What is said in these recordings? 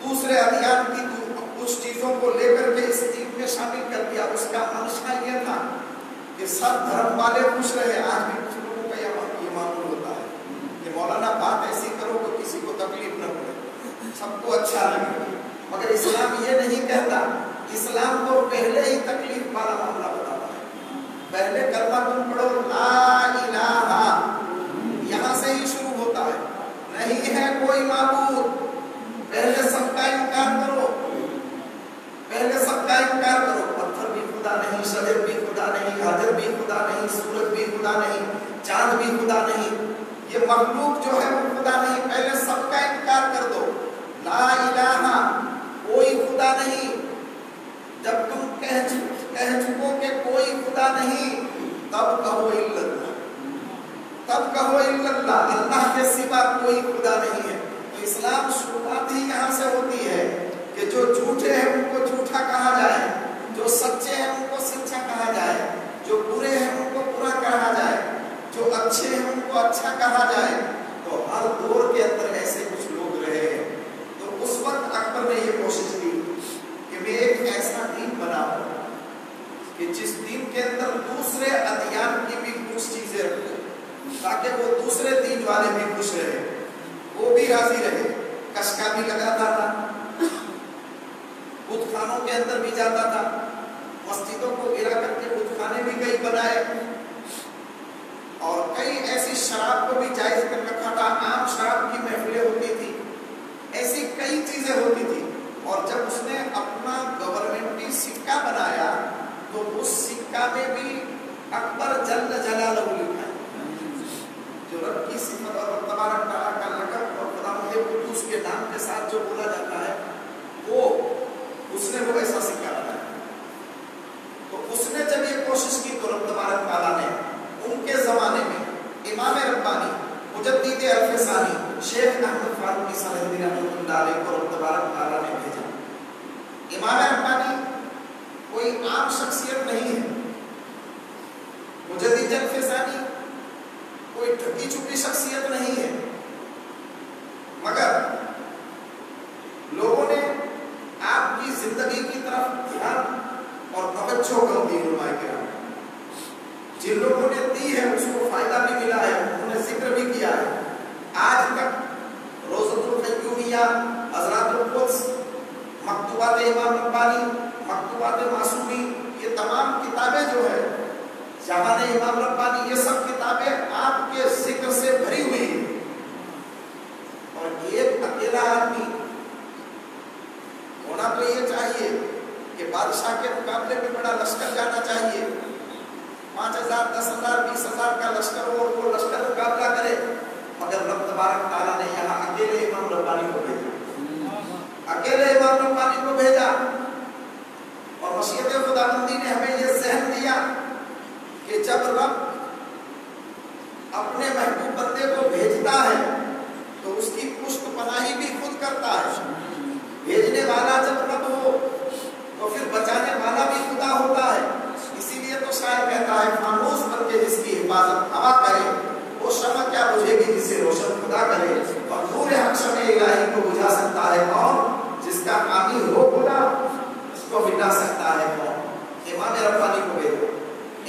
دوسرے ادیان کی کچھ چیزوں کو لے کر کے اس دین میں شامل کر دیا. اس کا منشا یہ تھا کہ سب دھرم والے خوش رہے. آج بھی کچھ لوگوں کا یہ معمول ہوتا ہے کہ مولانا بات ایسی کرو کہ کسی کو تکلیف نہ پڑے, سب کو اچھا لگے. مگر اسلام یہ نہیں کہتا. اسلام کو پہلے ہی تکلیف والا معاملہ بتاتا ہے. پہلے کلمہ تم پڑھو لا الہ, یہاں سے ہی شروع ہوتا ہے. نہیں ہے کوئی معبود, پہلے سب کا انکار کرو. پہلے سب کا انکار کرو. پتھر بھی خدا نہیں, شجر بھی خدا نہیں, حجر بھی خدا نہیں, سورج بھی خدا نہیں, چاند بھی خدا نہیں, یہ مخلوق جو ہے وہ خدا نہیں. پہلے سب کا انکار کر دو. لا الہ, کوئی خدا نہیں. جب تم کہہ چکو کہ کوئی خدا نہیں, تب کہو الا اللہ. تب کہو الا اللہ, اللہ کے سوا کوئی خدا نہیں ہے. تو اسلام شروعات ہی یہاں سے ہوتی ہے کہ جو جھوٹے ہیں ان کو جھوٹا کہا جائے, جو سچے ہیں ان کو سچا کہا جائے, جو برے ہیں ان کو برا کہا جائے, جو اچھے ہیں ان کو اچھا کہا جائے. تو ہر دور کے اندر ایسے کچھ لوگ رہے ہیں. تو اس وقت اکبر نے یہ کوشش کی کہ میں ایک ایسا دین بناؤں کہ جس دین کے اندر دوسرے ادیان کی بھی کچھ چیزیں رکھوں, تاکہ وہ دوسرے دین والے بھی خوش رہے, وہ بھی راضی رہے. کشکا بھی لگاتا تھا, بت خانوں کے اندر بھی جاتا تھا, مسجدوں کو گرا کر کے بت خانے بھی کئی بنائے, اور کئی ایسی شراب کو بھی جائز کر رکھا تھا. عام شراب کی محفلیں ہوتی تھی, ایسی کئی چیزیں ہوتی تھی. اور جب اس نے اپنا گورنمنٹی سکہ بنایا تو اس سکہ میں بھی اکبر جل جلالہ لکھا ہے. جو رب کی صفت اور تبارک تعالیٰ کا لقب اور خدا قدوس کے نام کے ساتھ جو بولا جاتا ہے, وہ اس نے وہ ایسا سکہ بنایا. تو اس نے جب یہ کوشش کی تو رب تبارک تعالیٰ نے ان کے زمانے میں امام ربانی مجدد الف ثانی شیخ احمد فاروقی سرہندی رحمۃ اللہ علیہ کو رب تبارک تعالیٰ نے بھیجا. امام ربانی کوئی عام شخصیت نہیں ہے. مجدد الف ثانی کوئی ٹھگی چھپی شخصیت نہیں ہے, مگر لوگوں نے آپ کی زندگی کی طرف دھیان اور توجہ کر دی. علماء کرام جن لوگوں نے دی ہے اس کو فائدہ بھی ملا ہے, انہوں نے ذکر بھی کیا ہے. آج تک روضۃ القیومیہ, حضرات القدس, مکتوبات امام ربانی, مکتوبات معصومی, یہ تمام کتابیں جو ہے جہان امام ربانی, یہ سب کتابیں آپ کے ذکر سے بھری ہوئی ہیں. اور ایک اکیلا آدمی ہونا تو یہ چاہیے کہ بادشاہ کے مقابلے میں بڑا لشکر جانا چاہیے, 5,000 10,000 20,000 کا لشکر ہو, وہ لشکر مقابلہ کرے. مگر رب تبارک تعالیٰ نے یہاں اکیلے امام ربانی کو بھیجا, اکیلے امام ربانی کو بھیجا. اور مشیت خداوندی نے ہمیں یہ ذہن دیا کہ جب رب اپنے محبوب بندے کو بھیجتا ہے تو اس کی پشت پناہی بھی خود کرتا ہے. بھیجنے والا جب رب ہو تو پھر بچانے والا بھی خدا ہوتا ہے. اسی لیے تو شاعر کہتا ہے, خاموش بن کے جس کی حفاظت ہوا کرے, وہ شمع کیا بجھے گی جسے روشن خدا کرے. اور نور حق شمع الہی کو بجھا سکتا ہے کون, جس کا حامی ہو خدا, اس کو مٹا سکتا ہے کون. امام ربانی کو بھیجو.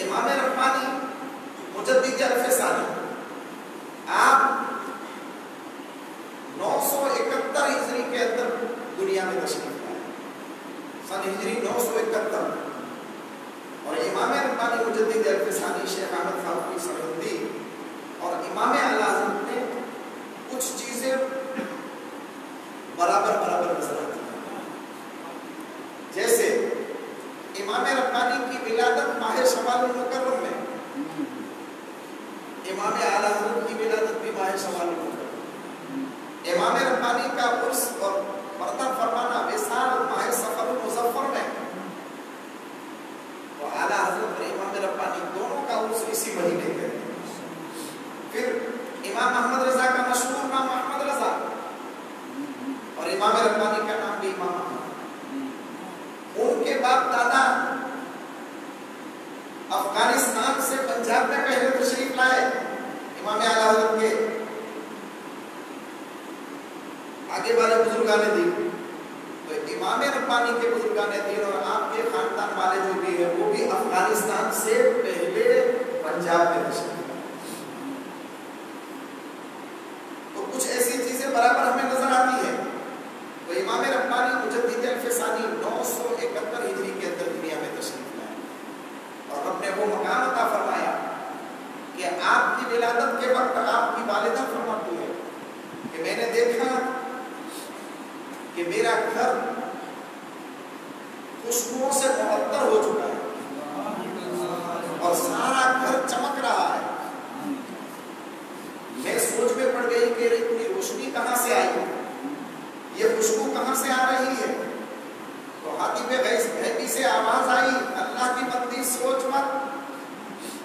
امام ربانی مجدد الف ثانی, آپ 971 ہجری کے اندر دنیا میں تشریف لائے, سن ہجری 971. اور امام ربانی مجدد الف ثانی شیخ احمد فاروقی سرہندی اور امام اعلی حضرت نے کچھ چیزیں برابر نظر آتی ہیں. جیسے امام ربانی کی ولادت ماہ شوال المکرم میں, امام اعلی حضرت کی ولادت بھی ماہ شوال المکرم. امام ربانی کا عرس اور مرتب فرمانا وصال ماہ صفر المظفر میں, تو اعلی حضرت اور امام ربانی دونوں کا عرس اسی مہینے کے. پھر امام احمد رضا کا مشہور نام احمد رضا, اور امام ربانی کا نام بھی امام احمد. ان کے باپ دادا افغانستان سے پنجاب میں پہلے تشریف لائے. امام اعلی حضرت کے آگے والے بزرگان نے دی. تو امام ربانی کے بزرگان دین اور آپ کے خاندان والے جو بھی ہیں وہ بھی افغانستان سے پہلے پنجاب میں تشریف لائے. تو کچھ ایسی چیزیں برابر ہمیں نظر آتی ہیں. تو امام ربانی مجدد الفسانی 971 ہجری کے اندر دنیا میں تشریف لائے اور رب نے وہ مقام عطا فرمایا کہ آپ کی ولادت کے وقت آپ کی والدہ فرماتی ہے کہ میں نے دیکھا کہ میرا گھر خوشبوؤں سے معطر ہو چکا ہے اور سارا گھر چمک رہا ہے. میں سوچ میں پڑ گئی کہ اتنی روشنی کہاں سے آئی, یہ خوشبو کہاں سے آ رہی ہے. تو حاتم غیبی سے آواز آئی, اللہ کی بندی سوچ مت,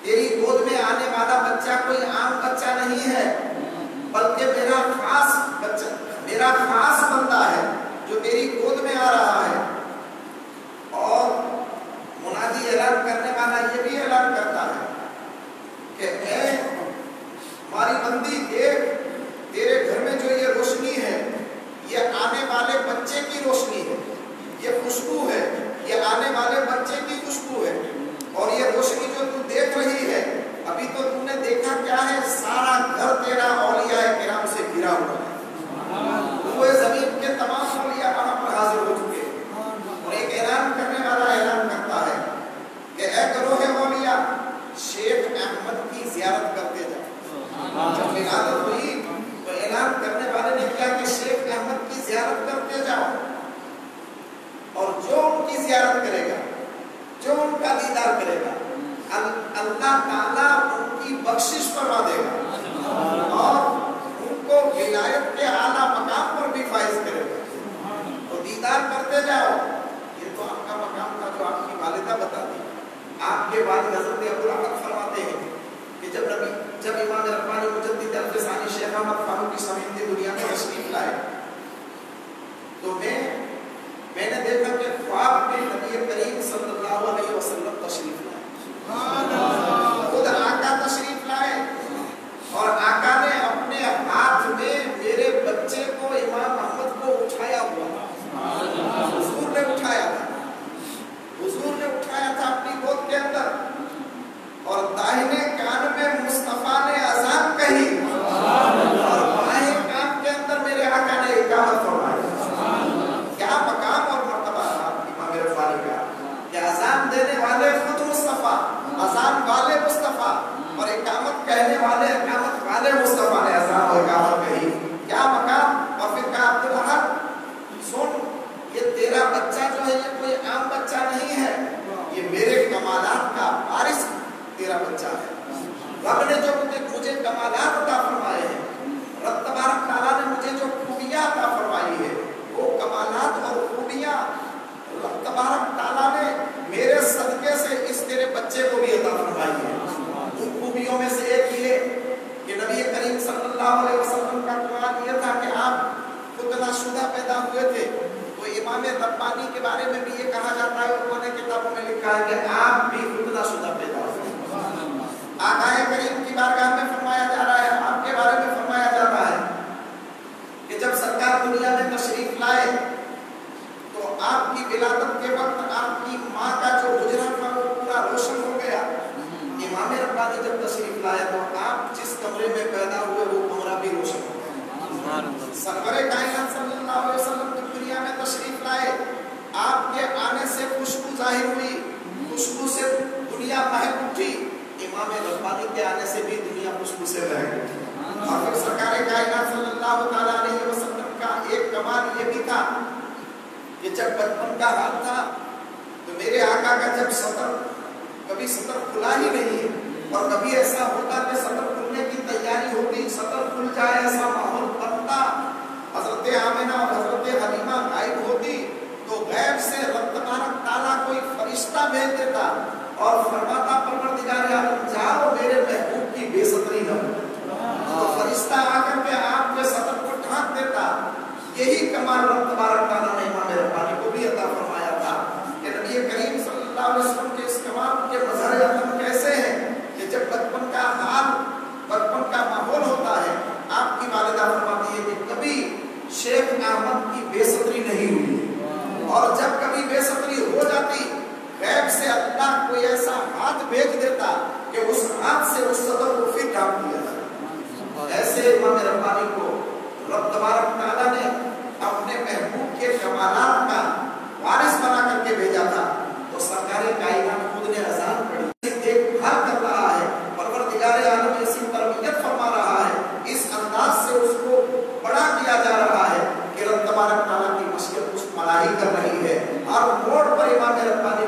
تیری گود میں آنے والا بچہ کوئی عام بچہ نہیں ہے بلکہ میرا خاص بچہ, میرا خاص بندہ ہے جو تیری گود میں آ رہا ہے. اور منادی اعلان کرنے والا یہ بھی اعلان کرتا ہے کہ اے ہماری بندی دیکھ, تیرے گھر میں جو یہ روشنی ہے یہ آنے والے بچے کی روشنی ہے, یہ خوشبو ہے, یہ آنے والے بچے کی خوشبو ہے. اور یہ روشنی جو تو دیکھ رہی ہے ابھی تو تم نے دیکھا کیا ہے, سارا گھر تیرا اولیاء کرام سے گھرا ہوا ہے. وہ زمین کے تمام اولیاء وہاں پر حاضر ہو چکے ہیں اور ایک اعلان کرنے والا اعلان کرتا ہے کہ اے گروہ اولیاء, شیخ احمد کی زیارت کرتے جاؤ. جب ولادت ہوئی تو اعلان کرنے والے نے کیا کہ شیخ احمد کی زیارت کرتے جاؤ اور جو ان کی زیارت کرے گا, جو ان کا دیدار کرے گا, اللہ تعالیٰ ان کی بخشش فرما دے گا اور ان کو ولایت کے اعلیٰ مقام پر بھی فائز کرے گا. تو دیدار کرتے جاؤ. یہ تو آپ کا مقام تھا جو آپ کی والدہ بتاتی. آپ کے والد حضرت ابوالعبد فرماتے ہیں کہ جب امام ربانی مجدد الفسانی شیخ احمد فاروقی سمیت دنیا میں تشریف لائے تو میں نے دیکھا کہ خواب میں نبی کریم صلی اللہ علیہ وسلم تشریف لائے. خود آقا تشریف لائے اور آقا نے اپنے ہاتھ میں میرے بچے کو امام احمد کو اٹھایا ہوا تھا. حضور نے اٹھایا تھا, حضور نے اٹھایا تھا اپنی گود کے اندر اور داہنے کان میں مصطفیٰ نے اذان کہی اور بائیں کان کے اندر میرے آقا نے اقامت فرمائی. کیا مقام اور مرتبہ تھا امام ربانی کا کہ اذان دینے والے خود مصطفیٰ, اذان والے مصطفیٰ اور اقامت کہنے والے اقامت والے مصطفیٰ نے اذان اور اقامت کہی. کیا مقام. اور پھر کہا عبدالحق سن, یہ تیرا بچہ جو ہے یہ کوئی عام بچہ نہیں ہے, یہ میرے کمالات کا وارث تیرا بچہ ہے. رب نے جو مجھے کمالات عطا فرمائے ہیں, رب تبارک تعالیٰ نے مجھے جو خوبیاں عطا فرمائی ہے وہ کمالات اور خوبیاں رب تبارک تعالیٰ نے میرے صدقے سے اس تیرے بچے کو بھی عطا فرمائی ہے. ان خوبیوں میں سے ایک یہ کہ نبی کریم صلی اللہ علیہ وسلم کا قرآن یہ تھا کہ آپ ختنہ شدہ پیدا ہوئے تھے. تو امام ربانی کے بارے میں بھی یہ کہا جاتا ہے, انہوں نے کتابوں میں لکھا ہے کہ آپ بھی ختنہ شدہ پیدا ہوئے. آقا کریم کی بارگاہ میں فرمایا جا رہا ہے, آپ کے بارے میں فرمایا جاتا ہے کہ جب سرکار دنیا میں تشریف لائے تو آپ کی ولادت کے وقت آپ کی ماں کا جو حجرہ تھا وہ پورا روشن ہو گیا. امام ربانی جب تشریف لائے تو آپ جس کمرے میں پیدا ہوئے وہ کمرہ بھی روشن ہو گیا. سرور کائنات صلی اللہ علیہ وسلم دنیا میں تشریف لائے, آپ کے آنے سے خوشبو ظاہر ہوئی, خوشبو سے دنیا مہک اٹھی. امام ربانی کے آنے سے بھی دنیا خوشبو سے مہک اٹھی. اور پھر سرکار کائنات صلی اللہ تعالیٰ علیہ وسلم کا ایک کمال یہ بھی تھا کہ جب بچپن کا حال تھا تو میرے آقا کا جب سطر کبھی سطر کھلا ہی نہیں ہے اور کبھی ایسا ہوتا کہ سطر کھلنے کی تیاری ہوتی, سطر کھل جائے ایسا ماحول بنتا, حضرت آمنہ اور حضرت حلیمہ غائب ہوتی تو غیب سے رب تبارک تعالیٰ کوئی فرشتہ بھیج دیتا اور فرماتا پروردگار عالم جاؤ میرے محبوب کی بے ستری نہ ہو. تو فرشتہ آ کر کے آپ کے سطر کو ڈھانک دیتا. یہی کمال رب تبارک تعالیٰ نے امام ربانی کو بھی عطا فرمایا تھا کہ نبی کریم صلی اللہ علیہ وسلم کے اس کمال کے مظہر عظم کیسے ہیں کہ جب بچپن کا حال, بچپن کا ماحول ہوتا ہے, آپ کی والدہ فرماتی ہے کہ کبھی شیخ احمد کی بے ستری نہیں ہوئی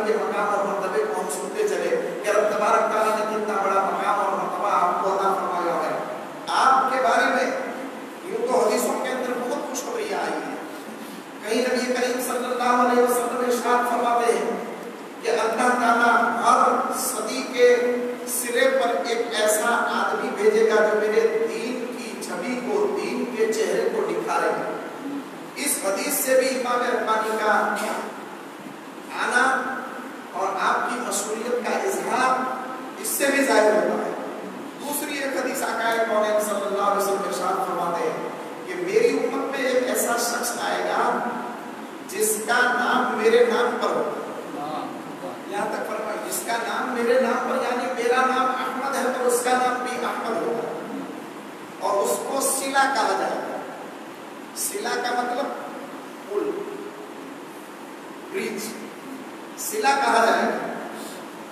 के मकाम और मर्तबे को हम सुनते चले कि रब तबारक तआला ने कितना बड़ा मकाम और मर्तबा आपको अता फरमाया है। आपके बारे में यूं तो हदीसों के अंदर बहुत खुशखबरियां आई हैं। कहीं नबी करीम सल्लल्लाहु अलैहि वसल्लम इरशाद फरमाते हैं कि अल्लाह ताला हर सदी के सिरे पर एक ऐसा आदमी भेजेगा जो मेरे दीन की छवि को, दीन के चेहरे को निखारेगा। इस हदीस से भी इमाम रब्बानी का आना और आपकी मशहूरियत का इजहार इससे भी जाहिर होता है। दूसरी एक हदीस आकाए कौनैन सल्लल्लाहु अलैहि वसल्लम इरशाद फरमाते हैं कि मेरी उम्मत में एक ऐसा शख्स आएगा जिसका नाम मेरे नाम पर होगा। यहाँ तक फरमाया जिसका नाम मेरे नाम पर, यानी मेरा नाम अहमद है तो उसका नाम भी अहमद होगा और उसको सिला कहा जाएगा। सिला का मतलब पुल, ब्रिज, सिला कहा जाएगा।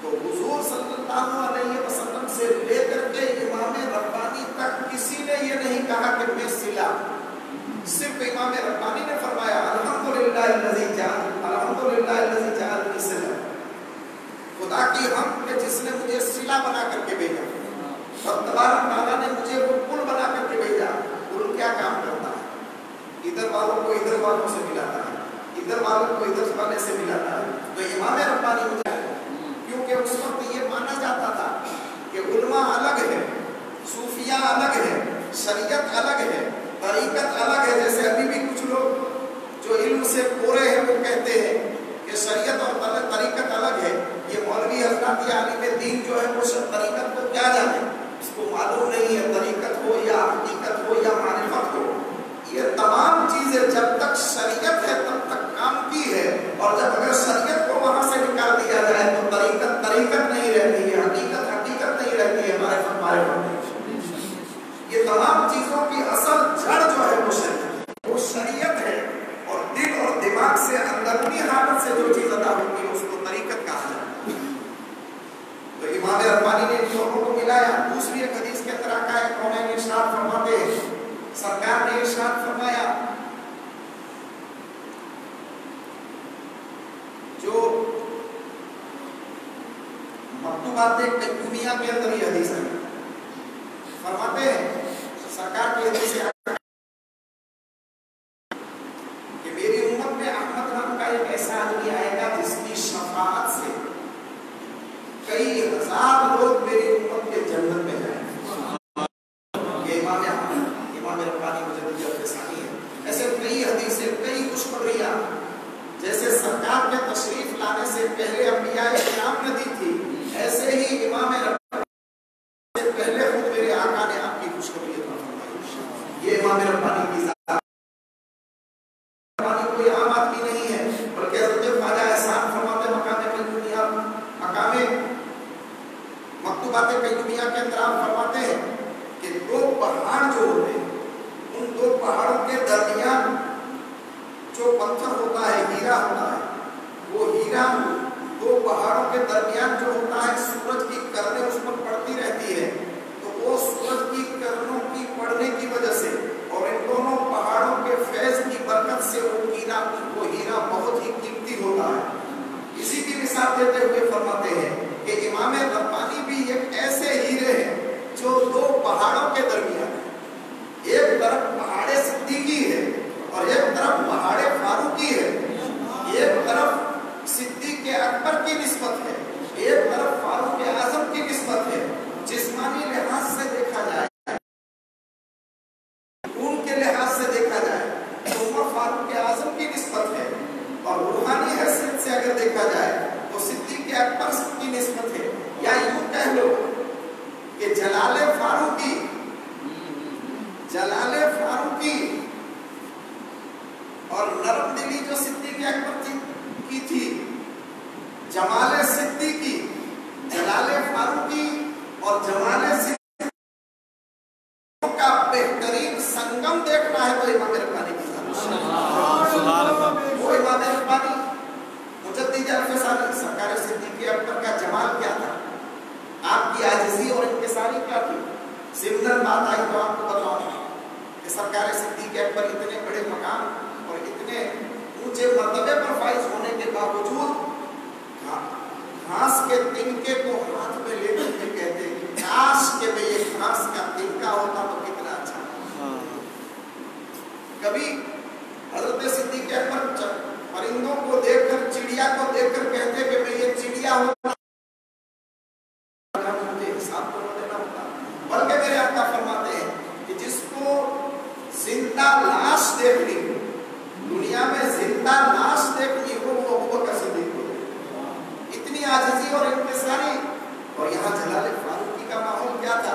तो हुजूर सल्लल्लाहु अलैहि वसल्लम से लेकर के इमाम रब्बानी तक किसी ने ये नहीं कहा कि मैं सिला। सिर्फ इमाम रब्बानी ने फरमाया अल्हम्दुलिल्लाहिल्लज़ी जअलनी सिला, खुदा की हमद कि जिसने मुझे सिला बना करके भेजा और तबारक तआला ने मुझे वो पुल बना करके भेजा। पुल क्या काम करता है? इधर वालों को इधर वालों से मिलाता है, इधर वालों को इधर वाले से मिलाता है। तो इमाम रब्बानी मुझे, क्योंकि उस वक्त ये माना जाता था कि उलमा अलग है, सूफिया अलग है, शरीयत अलग है, तरीकत अलग है। जैसे अभी भी कुछ लोग जो इल्म से कोरे हैं वो कहते हैं कि शरीयत और तरीकत अलग है। ये मौलवी हजरत या आलिम दीन जो है वो तरीकत को क्या जाने, इसको मालूम नहीं है, तरीकत हो या हकीकत हो या मारिफत हो। ये तमाम चीजें जब तक शरीयत है तब तक काम की है, और जब अगर शरीयत को वहां से निकाल दिया जाए तो तरीकत तरीकत नहीं रहती है, हकीकत हकीकत नहीं रहती है, मारिफत मारिफत नहीं। ये तमाम चीजों की असल जड़ जो है वो शरीयत है, और दिल और दिमाग से अंदरूनी हालत से जो चीज अदा होती है उसको तरीकत कहा जाता है। तो इमाम रब्बानी ने इन दोनों को मिलाया। दूसरी एक हदीस के अंदर आकाए कौनैन इरशाद फरमाते हैं, सरकार ने इरशाद फरमाया जो मक्तूबात दुनिया के अंदर ये हदीस है, फरमाते हैं सरकार की हदीस है कि मेरी उम्मत में अहमद नाम का एक ऐसा आदमी आएगा जिसकी शफाअत से कई हजार लोग मेरी उम्मत के जन्नत में जाएंगे। ये इमाम रब्बानी मुजद्दिद अल-फसानी है। ऐसे कई हदीसें, कई खुशखबरियां जैसे सरकार के तशरीफ लाने से पहले अंबियाए किराम ने दी थी, ऐसे ही इमाम रब्बानी से पहले खुद मेरे आका ने आपकी खुशखबरी अता फरमाई। ये इमाम रब्बानी की कोई आम आदमी नहीं है, बल्कि हज़रत ख्वाजा एहसान फरमाते मकामे दुनिया, मकामे मक्तूबात दुनिया के अंदर आप फरमाते हैं कि दो पहाड़ जो होते हैं, उन दो पहाड़ों के दरमियान जो पत्थर होता है, हीरा होता है, वो हीरा दो पहाड़ों के दरमियान जो होता है, सूरज की किरणें उस पर पड़ती रहती है। तो वो सूरज की किरणों की पड़ने की वजह से और इन दोनों पहाड़ों के फैज की बरकत से वो हीरा बहुत ही कीमती होता है। इसी की मिसाल देते हुए फरमाते हैं कि इमाम रब्बानी भी एक ऐसे हीरे हैं जो दो पहाड़ों के दरमियान है। एक तरफ पहाड़े सिद्दीकी है और एक तरफ पहाड़े फारूकी है। एक तरफ सिद्दीक अकबर की निस्बत है, एक तरफ फारूक आजम की निस्बत है। जिस्मानी लिहाज से देखा जाए, उनके लिहाज से देखा जाए तो उमर फारूक आजम की निस्बत है, और रूहानी हैसियत से अगर देखा जाए तो सिद्दीक अकबर की निस्बत है। या यूं कह लो कि जलाले फारूकी और नरम दिली जो सिद्दीक अकबर की थी, जमाले सिद्दीकी, जलाले फारूकी और जमाले सिद्दीकी का बेहतरीन संगम देखना है तो इमाम रब्बानी की वो इमाम रब्बानी मुजद्दिद अल-फसानी सरकार सिद्दीक अकबर का जमाल क्या था, आपकी आजिज़ी और इंकिसारी क्या थी। सिमरन बात आई तो आपको बताऊं कि सरकार सिद्दीक अकबर इतने बड़े मकाम और इतने ऊंचे मर्तबे पर फाइज होने के बावजूद के तिनके को हाथ में लेकर के कहते कि काश के मैं ये घास का तिनका होता तो कितना अच्छा। कभी हजरत सिद्दीक़ अकबर परिंदों को देखकर, चिड़िया को देखकर कहते कि मैं ये चिड़िया होता, मुझे हिसाब तो देना होता। बल्कि मेरे आका फरमाते हैं कि जिसको जिंदा लाश देखनी, दुनिया में जिंदा लाश देखनी हो, वो अबू बकर सिद्दीक़ को। इतनी आजिज़ी और इंकिसारी। और यहाँ जलाल फारूकी का माहौल क्या था?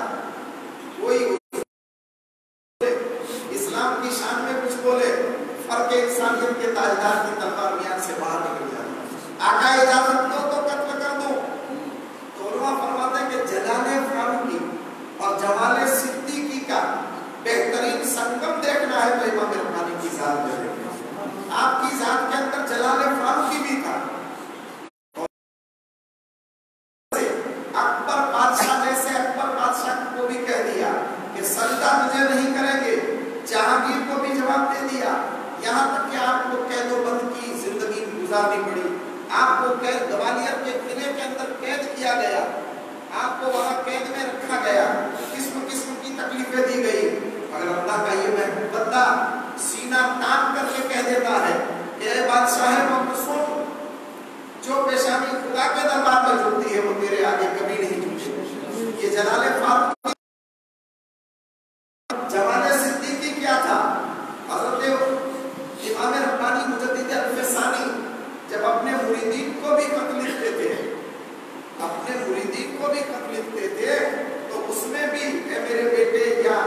कोई इस्लाम की शान में कुछ बोले, फर्क इंसानियत के ताजदार की तलवार मियां से बाहर निकल जाती। आका इजाजत दो तो कत्ल कर दो। तो उलमा फरमाते हैं कि जलाल फारूकी और जमाल सिद्दीकी का बेहतरीन संगम देखना है तो इमाम रब्बानी की जात में देखना। आपकी जात के अंदर जलाल फारूकी भी था। अकबर बादशाह जैसे अकबर बादशाह को भी कह दिया कि सजदा मुझे नहीं करेंगे, जहांगीर को भी जवाब दे दिया। यहाँ तक कि आपको कैदोबंद की जिंदगी गुजारनी पड़ी, आपको कैद ग्वालियर के किले के अंदर कैद किया गया, आपको वहां कैद में रखा गया, किस्म किस्म की तकलीफें दी गई। अगर अल्लाह का ये महबूब बंदा सीना तान करके कह देता है ये बादशाह मकसूद, जो पेशानी खुदा के दरबार में झुकती है वो तेरे आगे कभी नहीं झुकेगी। ये जलाल फारूकी, जमाल सिद्दीकी क्या था? हजरत इमाम रब्बानी मुजद्दिद अल-फसानी जब अपने मुरीदीन को भी खत लिखते थे, अपने मुरीदीन को भी खत लिखते थे, तो उसमें भी ए मेरे बेटे या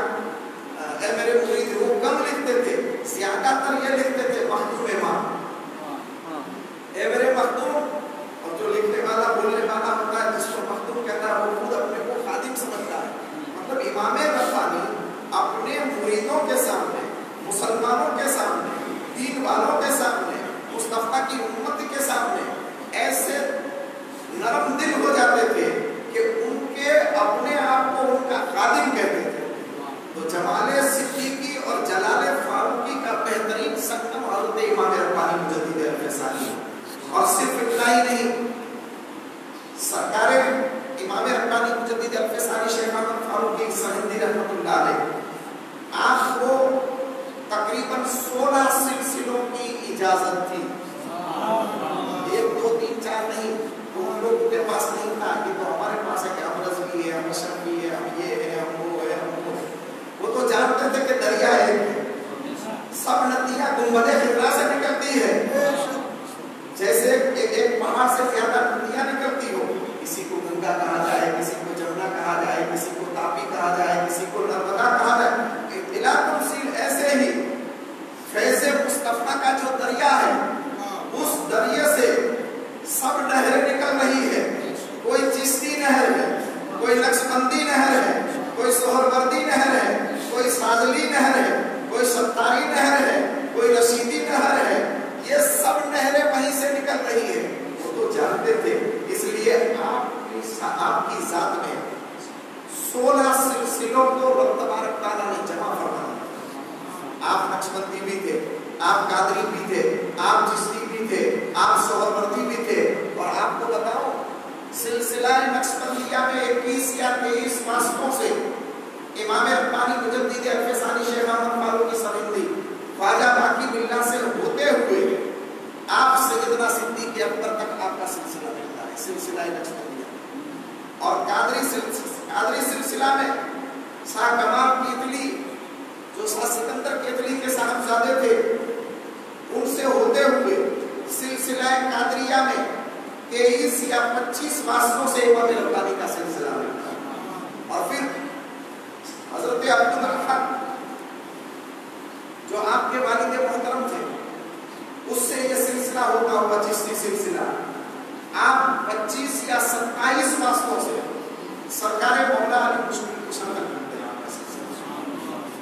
ए मेरे मुरीद, वो कम लिखते थे, ज्यादातर ये लिखते थे मखदूम मां, ए मेरे मखदूम। और जो लिखने वाला बोलने वाला होता है जिसको मखदूम कहता है वो खुद अपने को खादिम समझता है। मतलब इमाम रब्बानी अपने मुरीदों के सामने, मुसलमानों के सामने, दीन वालों के सामने, मुस्तफा की उम्मत के सामने ऐसे नरम दिल हो जाते थे कि उनके अपने आप को उनका खादिम कहते थे। तो जमाल सिद्दीकी और जलाल फारूकी का बेहतरीन संगम हज़रत इमाम रब्बानी मुजद्दिद अल-फसानी। और सिर्फ इतना ही नहीं, सरकारे इमाम रब्बानी मुजद्दिद अल-फसानी शेख अहमद फारूकी सरहिंदी रहमतुल्लाह अलैह, आपको तकरीबन 16 सिलसिलों की इजाजत थी। 1 2 3 4 नहीं, तो उन लोगों के पास नहीं था कि तो हमारे पास है कि हम रज़वी है, हम शफ़ी है, हम ये है, हम वो है, हम वो तो जानते थे कि दरिया है, सब नदियाँ गुंबदे खिदरा से निकलती है। जैसे एक पहाड़ से ज्यादा नदियाँ निकलती हो, किसी को गंगा कहा जाए, किसी को जमुना कहा जाए, किसी को तापी कहा जाए, किसी को नर्मदा कहा जाए। इलाकुल सील ऐसे ही फैज़ मुस्तफा का जो दरिया है, उस दरिया से सब नहरें निकल रही है। कोई चिश्ती नहर है, कोई नक्शबंदी नहर है, कोई सोहरवर्दी नहर है, कोई साजली नहर है, कोई सत्तारी नहर है, कोई रशीदी नहर है। ये सब नहरें वहीं से निकल रही है। वो तो जानते थे, इसलिए आपकी जात में 16 सिलसिलों को रब तबारक तआला ने जमा फरमाया। आप नक्शबंदी भी थे, आप कादरी भी थे, आप चिश्ती भी थे, आप सोहरवर्दी भी थे। और आपको बताओ, सिलसिला नक्शबंदिया में 21 या 23 वास्तों से इमाम रब्बानी मुजद्दिद अल-फसानी शेख अहमद फारूकी सरहिंदी ख्वाजा बाकी बिल्ला से होते हुए आप सैयदना सिद्दीक़ अकबर तक आपका सिलसिला मिलता है, सिलसिला नक्शबंदिया। और कादरी सिलसिला में शाह कमाल कीतली, जो शाह सिकंदर कीतली के साहबजादे थे, उनसे होते हुए सिलसिला कादरिया में 23 या 25 वास्तों से इमाम रब्बानी का सिलसिला मिलता है। और फिर हजरत अब्दुल हक जो आपके वालिद मोहतरम थे, उससे ये सिलसिला होता हुआ चिश्ती सिलसिला, आप 25 या 27 वास्तों से सरकारे मौला अली मुश्किल कुशल तक मिलते हैं आपका सिलसिला।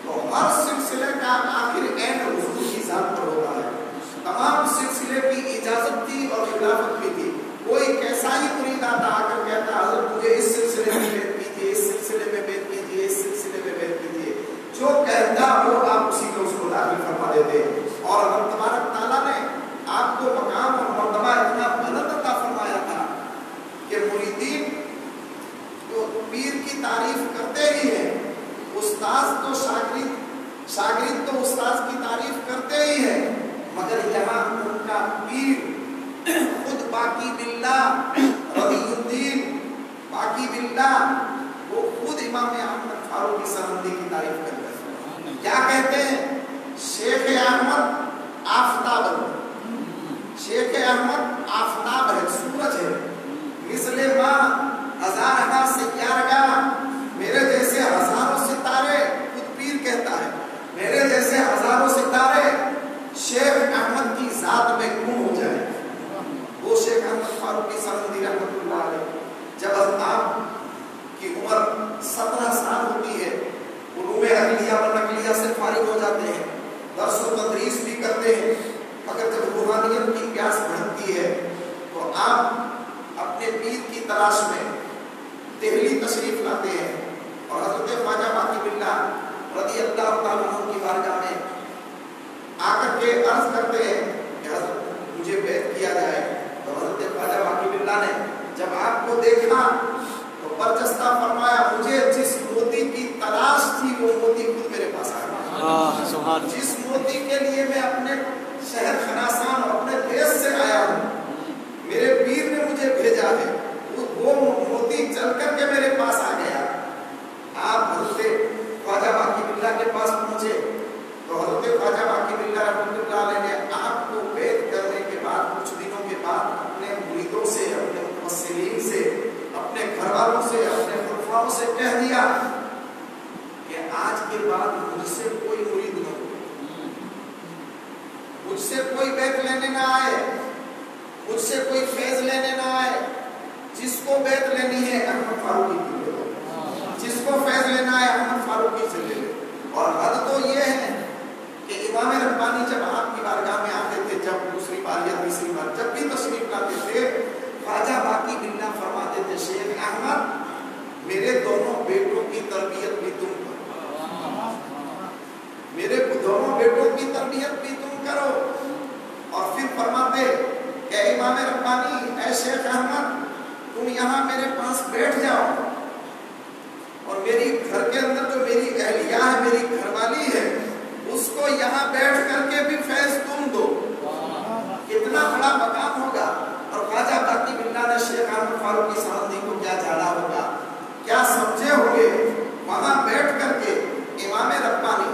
तो हर सिलसिले का आखिर एंड हुजूर की जात पर होता है। तमाम सिलसिले की इजाजत थी और खिलाफत भी थी। कोई कैसा ही मुरीद आता आकर कहता हज़रत मुझे इस सिलसिले में बैत कीजिए, इस सिलसिले में बैत कीजिए, इस सिलसिले में बैत कीजिए, जो कहता हो आप उसी को उसको दाखिल फरमा देते। और अल्लाह तबारक तआला ने आपको मकाम और मर्तबा इतना बुलंद अता फरमाया था कि मुरीद तारीफ कर रहे हैं। क्या कहते हैं? शेख अहमद आफताब, शेख अहमद आफताब है, सूरज है। मिसले माँ हज़ारहा सियारगा, मेरे जैसे हजारों सितारे, खुद पीर कहता है मेरे जैसे हजारों सितारे शेख अहमद की जात में गुम हो जाए। वो शेख अहमद फारूकी सरहदी रहमतुल्लाह अलैह, जब आप की उम्र 17 साल होती है, उलूमे अक़लिया व नक़लिया से फारिग हो जाते हैं, दर्स व तदरीस भी करते हैं, मगर जब रूहानियत की प्यास बढ़ती है तो आप अपने पीर की तलाश में दिल्ली तशरीफ लाते हैं और हज़रत ख्वाजा बाकी बिल्लाह रज़ी अल्लाह तआला अन्हु की बारगाह में आकर के अर्ज करते हैं कि हज़रत मुझे बैत किया जाए। तो हज़रत ख्वाजा बाकी बिल्लाह ने जब आपको देखा तो बरजस्ता फरमाया, मुझे जिस मोती की तलाश थी वो मोती खुद मेरे पास आ गया। जिस मोती के लिए मैं अपने शहर खरासान और अपने देश से आया हूँ, मेरे पीर ने मुझे भेजा है, वो मोती चल करके मेरे पास आ गया। आप हज़रत ख्वाजा बाकी बिल्लाह के पास पहुंचे तो हज़रत ख्वाजा बाकी बिल्लाह रहमतुल्लाह अलैह ने आपको बैत करने के बाद कुछ दिनों के बाद अपने मुरीदों से, अपने मुफस्सिरीन से, अपने घर वालों से, अपने खुलफाओं से कह दिया कि आज के बाद मुझसे कोई मुरीद न हो, मुझसे कोई बैत लेने ना आए, मुझसे कोई फैज लेने ना आए। जिसको बैत लेनी है अहमद फारूकी की ले लो, जिसको फैज लेना है अहमद फारूकी से ले लो। और हद तो ये है कि इमाम रब्बानी जब आपकी बारगाह में आते थे, जब दूसरी बार या तीसरी बार जब भी तशरीफ लाते थे, ख्वाजा बाकी बिल्लाह फरमाते थे, शेख अहमद मेरे दोनों बेटों की तरबियत भी तुम करो, मेरे दोनों बेटों की तरबियत भी तुम करो। और फिर फरमाते कि इमाम रब्बानी, ऐ शेख अहमद तुम यहाँ मेरे पास बैठ जाओ और मेरी घर के अंदर जो मेरी अहलिया है, मेरी घरवाली है, उसको यहाँ बैठ करके भी फैज तुम दो। कितना बड़ा मकाम होगा। और ख्वाजा बाकी बिल्लाह ने शेख अहमद फारूकी सरहदी को क्या जाना होगा, क्या समझे होंगे। वहाँ बैठ करके इमाम रब्बानी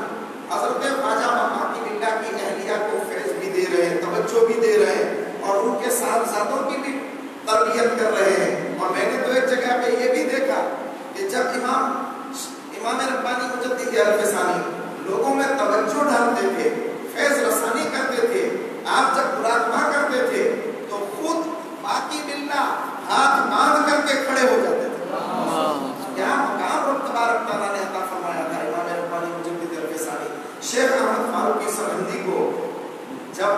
हज़रत ख्वाजा बाकी बिल्लाह की अहलिया को फैज भी दे रहे हैं, तवज्जो भी दे रहे हैं और उनके साहबजादों की भी तरबियत कर रहे हैं। और मैंने तो एक जगह पे ये भी देखा कि जब इमाम रब्बानी मुजद्दिद अल-फ़सानी लोगों में तवज्जो डालते थे, फैज रसानी करते थे, आप जब मुराकबा करते थे तो खुद बाकी बिल्लाह हाथ बांध करके खड़े हो जाते थे। क्या मकाम रब तबारक तआला ने अता फरमाया था इमाम रब्बानी मुजद्दिद अल-फ़सानी शेख अहमद फारूकी सरहदी को। जब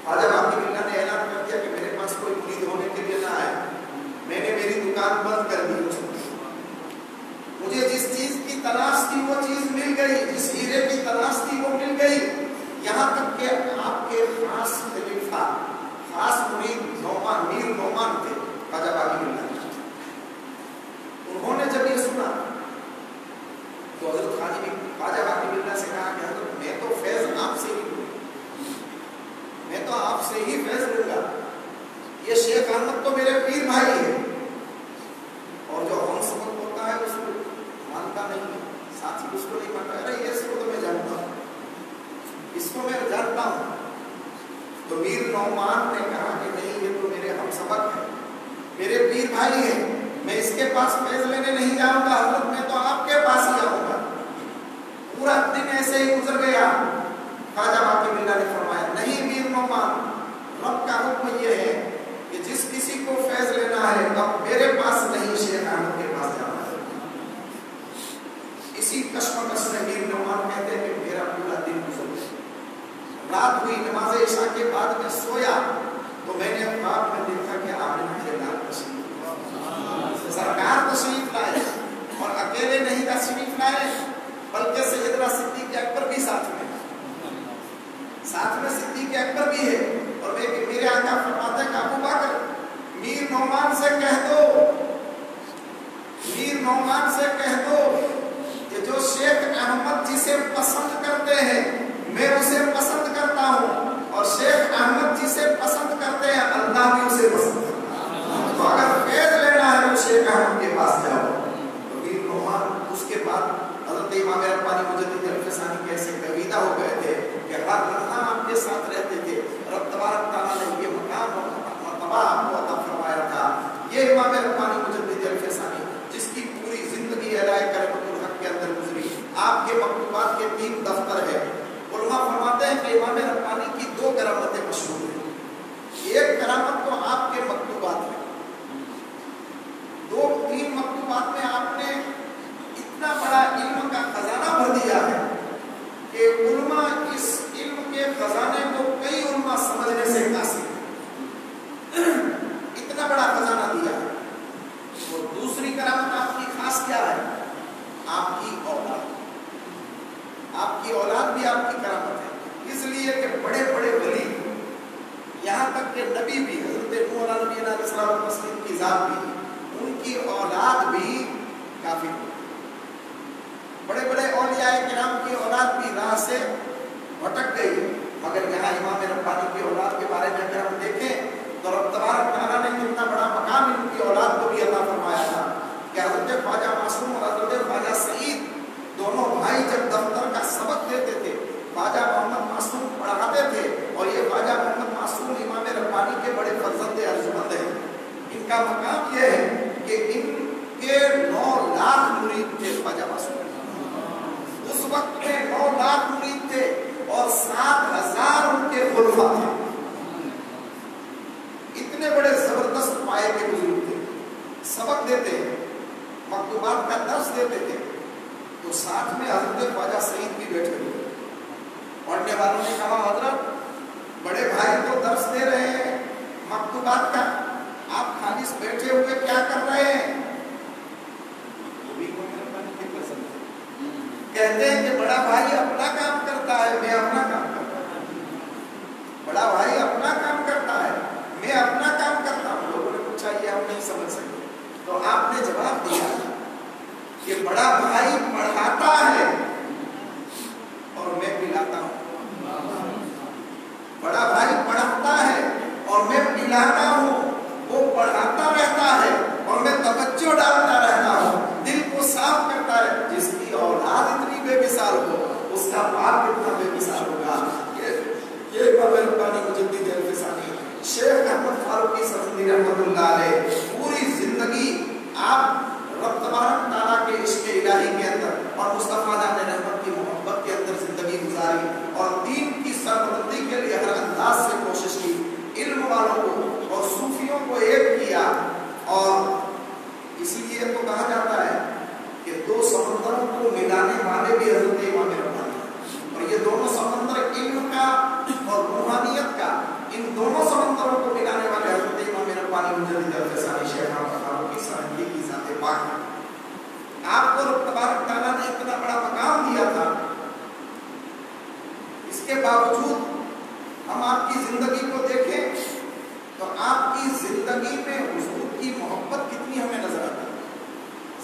ख्वाजा बाकी बिल्लाह ने ऐलान कर दिया कि मेरे पास कोई मुरीद होने के लिए ना आए, मैंने मेरी दुकान बंद कर दी, मुझे जिस चीज की तलाश थी वो चीज मिल गई, जिस हीरे की तलाश थी वो मिल गई। यहाँ तक कि आपके खास खलीफा, खास मुरीद नौमान, मीर नौमान थे ख्वाजा बाकी बिल्लाह, उन्होंने जब ये सुना तो हज़रत ख्वाजा बाकी बिल्लाह से कहा कि हज़रत मैं तो फैज आपसे ही लूँ, मैं तो आपसे ही फैज लूँगा, ये शेख अहमद तो मेरे पीर भाई है। और जो हम सबक होता है उसको मानता नहीं, साथी उसको नहीं मानता, अरे ये इसको तो मैं जानता हूँ, इसको मैं जानता हूँ। तो मीर नौमान ने कहा कि नहीं, ये तो मेरे हम सबक है, मेरे पीर भाई है, मैं इसके पास फैज लेने नहीं जाऊंगा हज़रत, मैं तो आपके पास ही आऊंगा। पूरा दिन ऐसे ही गुजर गया। ख्वाजा बाकी बिल्लाह ने फरमाया, नहीं मीर नौमान, रब का हुक्म ये है कि जिस किसी को फैज लेना है अब मेरे पास नहीं, शेख अहमद के पास जाना है। इसी कश्मकश में मीर नौमान कहते हैं कि मेरा पूरा दिन गुजर गया। रात हुई, नमाज इशा के बाद में सोया तो मैंने ख्वाब में देखा कि आपने मुझे सरकार तशरीफ लाए और अकेले नहीं तशरीफ लाए बल्कि सैयदना सिद्दीक़ अकबर भी साथ में सिद्दीक़ अकबर भी है। और मेरे आका फरमाते हैं अबू बकर, मीर नौमान से कह दो कि जो शेख अहमद जिसे पसंद करते हैं मैं उसे पसंद करता हूँ, और शेख अहमद जिसे पसंद करते हैं अल्लाह भी उसे पसंद करता है। तो अगर फैज लेना है तो शेख अहमद के पास जाओ। तो मीर नौमान उसके बाद हज़रत یہ امام ربانی مجدد الفسانی جس کی پوری زندگی اعلائے کلمۃ الحق کے اندر گزری. آپ کے مکتوبات کے 3 دفتر ہے. علماء فرماتے ہیں کہ امام ربانی کی 2 کرامتیں مشہور ہیں. ایک کرامت تو آپ کے مکتوبات میں، 2-3 مکتوبات میں آپ نے اتنا بڑا علم کا خزانہ بھر دیا ہے کہ علماء اس علم کے خزانے کو کئی علماء سمجھنے سے قاصر ہیں. اتنا بڑا خزانہ دیا ہے. اور دوسری کرامت آپ کی خاص کیا ہے؟ آپ کی اولاد. آپ کی اولاد بھی آپ کی کرامت ہے، اس لیے کہ بڑے بڑے ولی، یہاں تک کہ نبی بھی، حضرت نوح علیہ نبی علیہ السلام کی ذات بھی، ان کی اولاد بھی کافی بڑے بڑے اولیاء کرام کی اولاد بھی راہ سے بھٹک گئی. مگر یہاں امام ربانی کی اولاد کے بارے میں اگر ہم دیکھیں تو رب تبارک تعالیٰ نے اتنا بڑا مقام ان کی اولاد کو بھی عطا فرمایا تھا کہ حضرت خواجہ معصوم اور حضرت خواجہ سعید دونوں بھائی جب دفتر کا سبق دیتے تھے، خواجہ محمد معصوم پڑھاتے تھے، اور یہ خواجہ محمد معصوم امام ربانی کے بڑے فرزند ارجمند ہیں. ان کا مقام یہ ہے کہ ان کے 9 لاکھ مرید تھے. خواجہ معصوم اس وقت میں 9 لاکھ مرید تھے اور 7,000 ان کے خلفاء تھے. اتنے بڑے زبردست پائے کے بزرگ تھے. سبق دیتے، مکتوبات کا درس دیتے تھے، تو ساتھ میں حضرت خواجہ سعید بھی بیٹھے ہوئے. پڑھنے والوں نے کہا حضرت بڑے بھائی تو درس دے رہے ہیں مکتوبات کا، آپ خالص بیٹھے ہوئے کیا کر رہے ہیں؟ وہ بھی کہتے ہیں کہ بڑا بھائی اپنا کام کرتا ہے، میں اپنا کام کرتا ہوں. بڑا بھائی اپنا کام کرتا ہے، میں اپنا کام کرتا ہوں. لوگوں نے پوچھا یہ ہم نہیں سمجھ سکتے، تو آپ نے جواب دیا کہ بڑا بھائی پڑھاتا ہے اور میں پلاتا ہوں. بڑا بھائی پڑھاتا ہے اور میں پلاتا ہوں. وہ پڑھاتا رہتا ہے اور میں توجہ ڈالتا رہتا ہوں، دل کو صاف کرتا ہے. جس کی اولاد اتنی بے مثال ہو، اس کا باپ کتنا بے مثال ہوگا. یہ امام ربانی مجدد الفسانی شیخ احمد فاروقی سندھی رحمۃ اللہ علیہ پوری زندگی آپ رب تبارک تعالیٰ کے عشق الہی کے اندر اور مصطفیٰ جان رحمت کی محبت کے اندر زندگی گزاری اور دین کی سربلندی کے لیے ہر انداز سے کوشش کی. علم والوں کو اور صوفیوں کو ایک کیا، اور اس لیے تو کہا جاتا ہے کہ 2 سمندروں کو ملانے والے بھی حضرت امام ربانی ہیں. اور یہ دونوں سمندر علم کا اور روحانیت کا، ان دونوں سمندروں کو ملانے والے حضرت امام ربانی مجدد الفسانی شیخ احمد فاروقی سندھی کی ذات پاک ہے. آپ کو رب تبارک تعالیٰ نے اتنا بڑا مقام دیا تھا، اس کے باوجود ہم آپ کی زندگی کو دیکھیں تو آپ کی زندگی میں حضور کی محبت کتنی ہمیں نظر آتی ہے،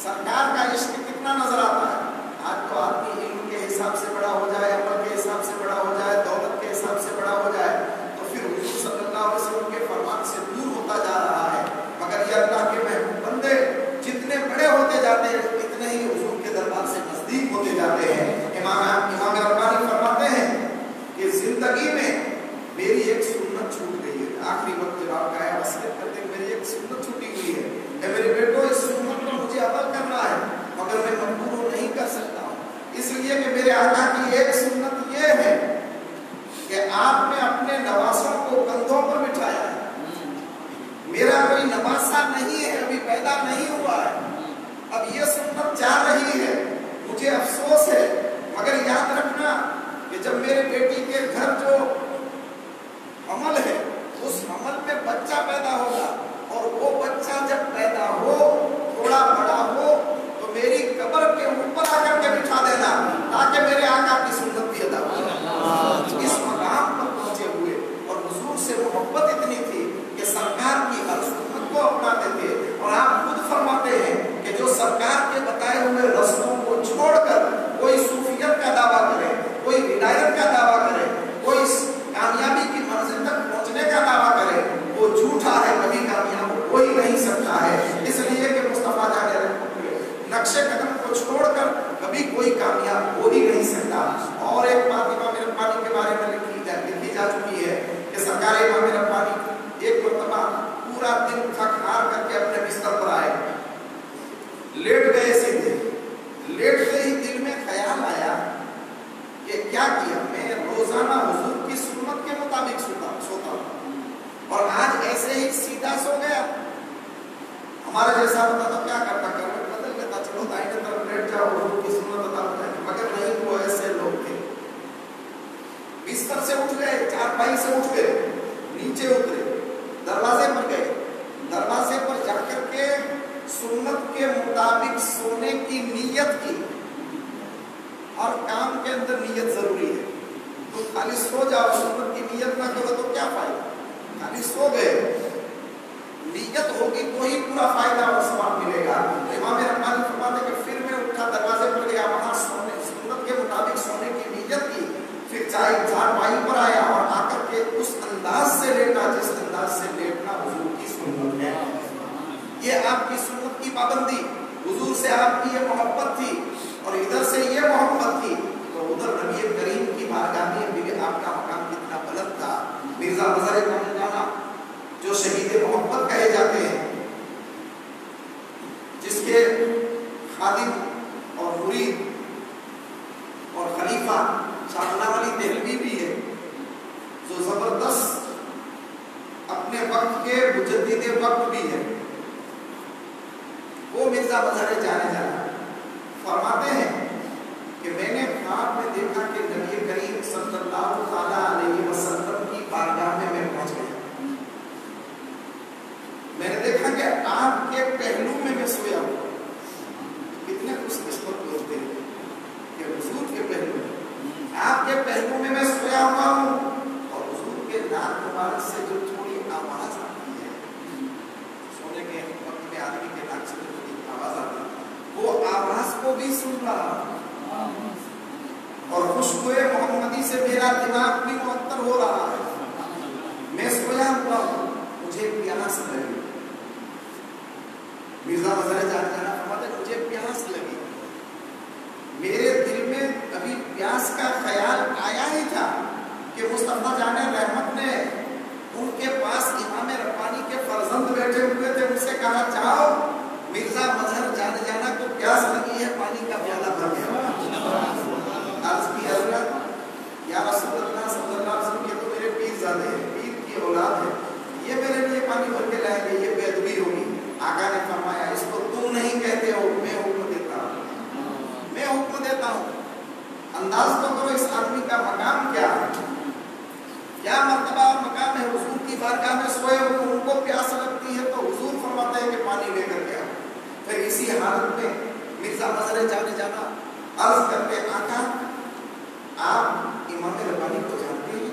سرکار کا عشق کتنا نظر آتا ہے. آج تو آدمی علم کے حساب سے بڑا ہو جائے، عمل کے حساب سے بڑا ہو جائے، دولت کے حساب سے بڑا ہو جائے، تو پھر حضور صلی اللہ علیہ وسلم کے فرمان سے دور ہوتا جا رہا ہے. مگر یہ اللہ کے محبوب بندے جتنے بڑے ہوتے جاتے ہیں اتنے ہی حضور کے دربار سے نزدیک ہوتے جاتے ہیں. امام ربانی فرماتے ہیں کہ زندگی میں میری ایک سنت چھوٹ گئی ہے. آخری وقت جب آپ کا وصیت کرتے ہیں میری ایک سنت چھوٹی ہوئی ہے، اے میرے بیٹو اس سنت پر مجھے عمل کرنا ہے، مگر میں مجبور نہیں کر سکتا ہوں. اس لیے کہ میرے آقا کی ایک سنت یہ ہے کہ آپ نے اپنے نواسوں کو کندھوں پر بٹھایا ہے. میرا کوئی نواسا نہیں ہے، ابھی پیدا نہیں ہوا ہے، اب یہ سنت جا رہی ہے. مجھے افسوس ہے، مگر یاد رکھنا کہ جب میرے بیٹی کے گھر جو عمل ہے اس عمل میں بچہ پیدا ہوگا، اور وہ بچہ جب پیدا ہو تھوڑا بڑا ہو تو میری قبر کے اوپر آ کر کے بٹھا دینا تاکہ میرے آقا کی سنت بھی ادا ہو. اس مقام پر پہنچے ہوئے اور حضور سے محبت اتنی تھی کہ سرکار کی ہر سنت کو اپناتے تھے. اور آپ خود فرماتے ہیں کہ جو سرکار کے بتائے ہوئے رستوں کو چھوڑ کر کوئی صوفیت کا دعویٰ کرے، کوئی ولایت کا دعویٰ کرے، کوئی کامیابی کی منزل تک پہنچنے کا دعویٰ کرے، وہ جھوٹا ہے، کبھی रोजाना हुजूर की सुन्नत के मुताबिक सोता और आज ऐसे ही सीधा सो गया। हमारे जैसा होता तो क्या करता, करवट बदल लेता, चलो दाहिने तरफ लेट जाओ, हुजूर की सुन्नत अदा हो जाएगी। मगर नहीं, वो ऐसे लोग थे, बिस्तर से उठ गए, चारपाई से उठ गए, नीचे उतरे, दरवाजे पर गए, दरवाजे पर जाकर के सुन्नत के मुताबिक सोने की नीयत की। और काम के अंदर नीयत जरूरी है। तो खाली सो जाओ, सुन्नत की नीयत ना करो तो क्या फायदा। खाली सो गए, नीयत होगी तो ही पूरा फायदा और सवाब मिलेगा। इमाम रब्बानी फरमाते कि फिर मैं उठा, दरवाजे पर गया, वहां सोने सुन्नत के मुताबिक सोने की नीयत की, फिर चारपाई पर आया और आकर के उस अंदाज से लेटा जिस अंदाज से लेटना हुजूर की सुन्नत है। ये आपकी सुन्नत की पाबंदी, हुजूर से आपकी ये मोहब्बत थी और इधर से ये मोहब्बत थी, तो उधर नबी करीम की बारगाह में भी आपका मकाम कितना बुलंद था। मिर्जा मजहर जाना जो शहीद मोहब्बत कहे जाते हैं, जिसके खादिम और मुरीद और खलीफा शाहजहां अली देहलवी भी है, जो जबरदस्त अपने वक्त के मुजद्दिद वक्त भी है, वो मिर्जा मजहर जाना फरमाते हैं कि मैंने ख्वाब में देखा कि नबी करीम सल्लल्लाहु अलैहि वसल्लम की बारगाह में मैं पहुंच गया। मैंने देखा कि आपके पहलू में मैं सोया हूं। कितने खुशकिस्मत लोग थे कि हुजूर के पहलू में, आपके पहलू में मैं सोया हुआ हूं और हुजूर के नाक मुबारक से जो थोड़ी आवाज आती है, सोने के वक्त में आदमी के नाक से जो थोड़ी आवाज आती है, वो आवाज को भी सुन रहा और खुशबुए मोहम्मदी से मेरा दिमाग भी मुअत्तर हो रहा है। मैं सोया हुआ हूं, मुझे प्यास लगी। मिर्जा मजहर जाना फरमाते मुझे प्यास लगी। मेरे दिल में कभी प्यास का ख्याल आया ही था कि मुस्तफा जाने रहमत ने उनके पास इमाम रब्बानी के फर्जंद बैठे हुए थे, उनसे कहा जाओ मिर्जा मजहर जाना को प्यास लगी है, पानी का प्याला भर गया। अर्ज की हजरत या रसूलुल्लाह सल्लल्लाहु अलैहि वसल्लम, ये तो मेरे पीरजादे हैं, पीर की औलाद है, ये मेरे लिए पानी भर के लाएंगे, ये बेअदबी होगी। आका ने फरमाया इसको तुम नहीं कहते हो, मैं हुक्म देता हूँ, मैं हुक्म देता हूँ। अंदाज तो करो इस आदमी का मकाम क्या है, क्या मर्तबा और मकाम है। हुजूर की बारगाह में सोए हुए, उनको प्यास लगती है तो हुजूर फरमाते हैं कि पानी लेकर के आओ। फिर इसी हालत में मिर्जा मजहर जाना अर्ज करते, आका आप इमाम रब्बानी को जानते हैं?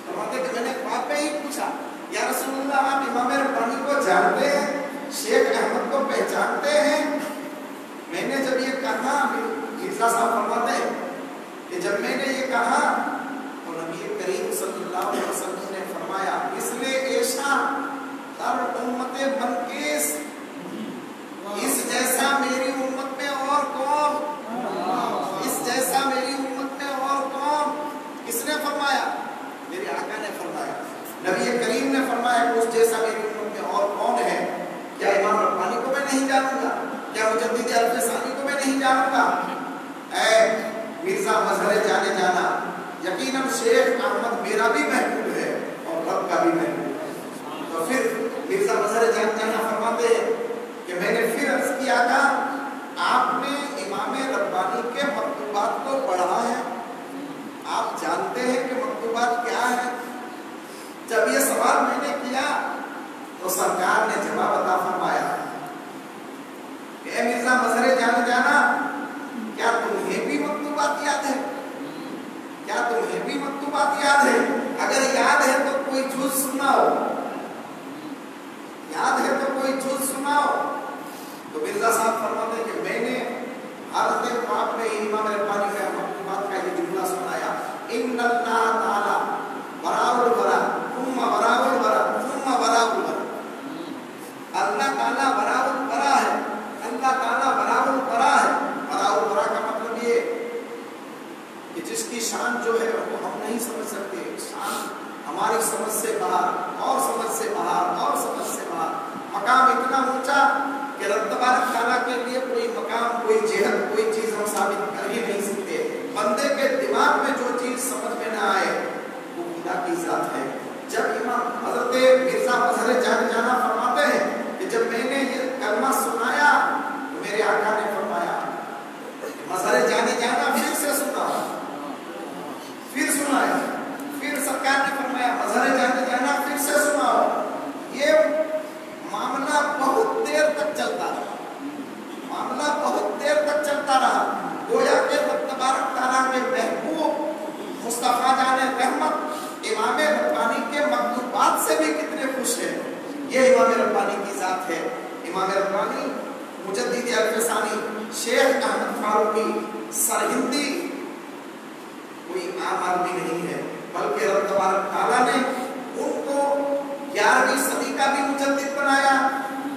फरमाते कि मैंने ख्वाब में ही पूछा, या रसूलुल्लाह आप इमाम रब्बानी को जानते हैं, शेख अहमद को पहचानते हैं? मैंने जब ये कहा, मिर्जा साहब फरमाते हैं कि जब मैंने ये कहा तो नबी करीम सल्लल्लाहु अलैहि वसल्लम ने फरमाया, इसलिए ऐशा हर उम्मते बनकेस, इस जैसा मेरी उम्मत में और कौन, इस जैसा मेरी उम्मत में और कौन। किसने फरमाया? मेरे आका ने फरमाया, नबी करीम ने फरमाया उस जैसा मेरी उम्मत में और कौन है। क्या इमाम रब्बानी को मैं नहीं जानूंगा? क्या मुजद्दिद अल-फ़सानी को मैं नहीं जानूंगा? ऐ मिर्जा मजहर जाना, यकीनन शेख अहमद मेरा भी महबूब है और रब का भी महबूब है। तो फिर मिर्जा मजहर जाना फरमाते हैं कि मैंने फिर अर्ज किया था, आपने इमाम रब्बानी के मकतूबात को पढ़ा है? आप जानते हैं कि मकतूबात क्या है? जब ये सवाल मैंने किया तो सरकार ने जवाब अता फरमाया, मिर्जा मजहर जाना, क्या तुम्हें भी मकतूबात याद है? क्या तुम्हें भी मकतूबात याद है? अगर याद है तो कोई जुज़ सुनाओ, याद है तो कोई जुज़ सुनाओ। तो मिर्जा साहब फरमाते हैं कि मैंने हालत ख्वाब में इमाम रब्बानी का मकतूबात का ये जुमला सुनाया, इन्नल्लाह ताला बराउल बरा तुम्मा बराउल बरा तुम्मा बराउल बरा। अल्लाह ताला बराउल बरा है, अल्लाह ताला बराउल बरा है। बराउल बरा का मतलब ये कि जिसकी शान जो है वो हम नहीं समझ सकते, शान हमारी समझ से बाहर और समझ से बाहर और समझ से बाहर, मकाम इतना ऊंचा कि रब तबारक तआला के लिए कोई मकाम, कोई जेहत, कोई चीज हम साबित कर ही नहीं सकते। बंदे के दिमाग में जो चीज चीज समझ में ना आए, वो खुदा की जात है। जब इमाम हजरत मिर्जा मजहर जाना फरमाते हैं कि जब मैंने ये कलमा सुनाया तो मेरे आका ने फरमाया मजहर जाना फिर से सुना, फिर सुनाया, फिर सरकार ने फरमाया मजहर जाना फिर से सुनाओ। ये मामला बहुत देर तक चलता रहा, मामला बहुत देर तक चलता रहा। गोया के तबारक ताला के महबूब मुस्तफा जाने रहमत इमाम रब्बानी के मकतूबात से भी कितने खुश हैं। ये इमाम रब्बानी की जात है। इमाम रब्बानी मुजद्दिद अल-फसानी शेख अहमद फारूकी सरहिंदी कोई आम आदमी नहीं है, बल्कि रब तबारक ताला ने उनको 11वीं सदी का भी मुजद्दिद बनाया,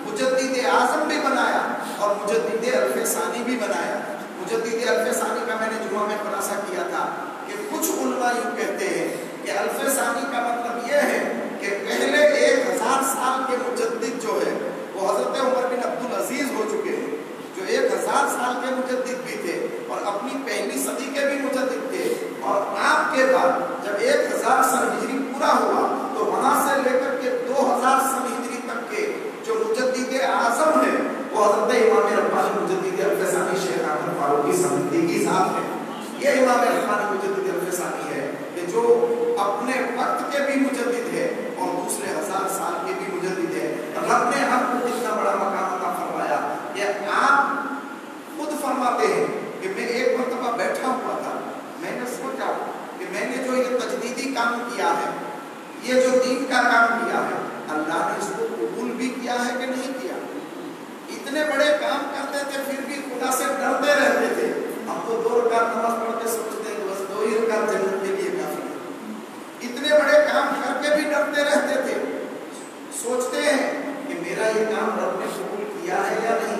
मुजद्दिद आजम भी बनाया और मुजद्दिद अल-फसानी भी बनाया। मुजद्दिद अल-फसानी का मैंने जुमा में खुलासा किया था कि कुछ उलमा यूं कहते हैं कि अल-फसानी का मतलब यह है कि पहले 1000 साल के मुजद्दिद जो है वो हजरत उमर बिन अब्दुल अजीज हो चुके हैं, जो 1000 साल के मुजद्दिद भी थे और अपनी पहली सदी के भी मुजद्दिद थे। और आपके बाद जब 1000 सन हिजरी पूरा हुआ तो वहां से लेकर के 2000 सन हिजरी तक के जो मुजद्दिद आजम है वो हजरत इमाम रब्बानी मुजद्दिद अल-फसानी शेख अहमद फारूकी सरहिंदी की जात है। ये इमाम रब्बानी मुजद्दिद अल-फसानी है कि जो अपने वक्त के भी मुजद्दिद है और दूसरे 1000 साल के भी मुजद्दिद है। रब ने आपको कितना बड़ा मकाम अता फरमाया कि आप खुद फरमाते हैं कि मैं एक मरतबा बैठा हुआ था, मैंने सोचा कि मैंने जो ये तजदीदी काम किया है, ये जो दीन का काम किया है, अल्लाह ने इसको कबूल भी किया है कि नहीं किया। इतने बड़े काम करते थे फिर भी खुदा से डरते रहते थे। हम तो 2 रकात नमाज पढ़ के सोचते हैं बस 2 ही रकात जन्नत के लिए काफी है। इतने बड़े काम करके भी डरते रहते थे, सोचते हैं कि मेरा ये काम रब ने कबूल किया है या नहीं,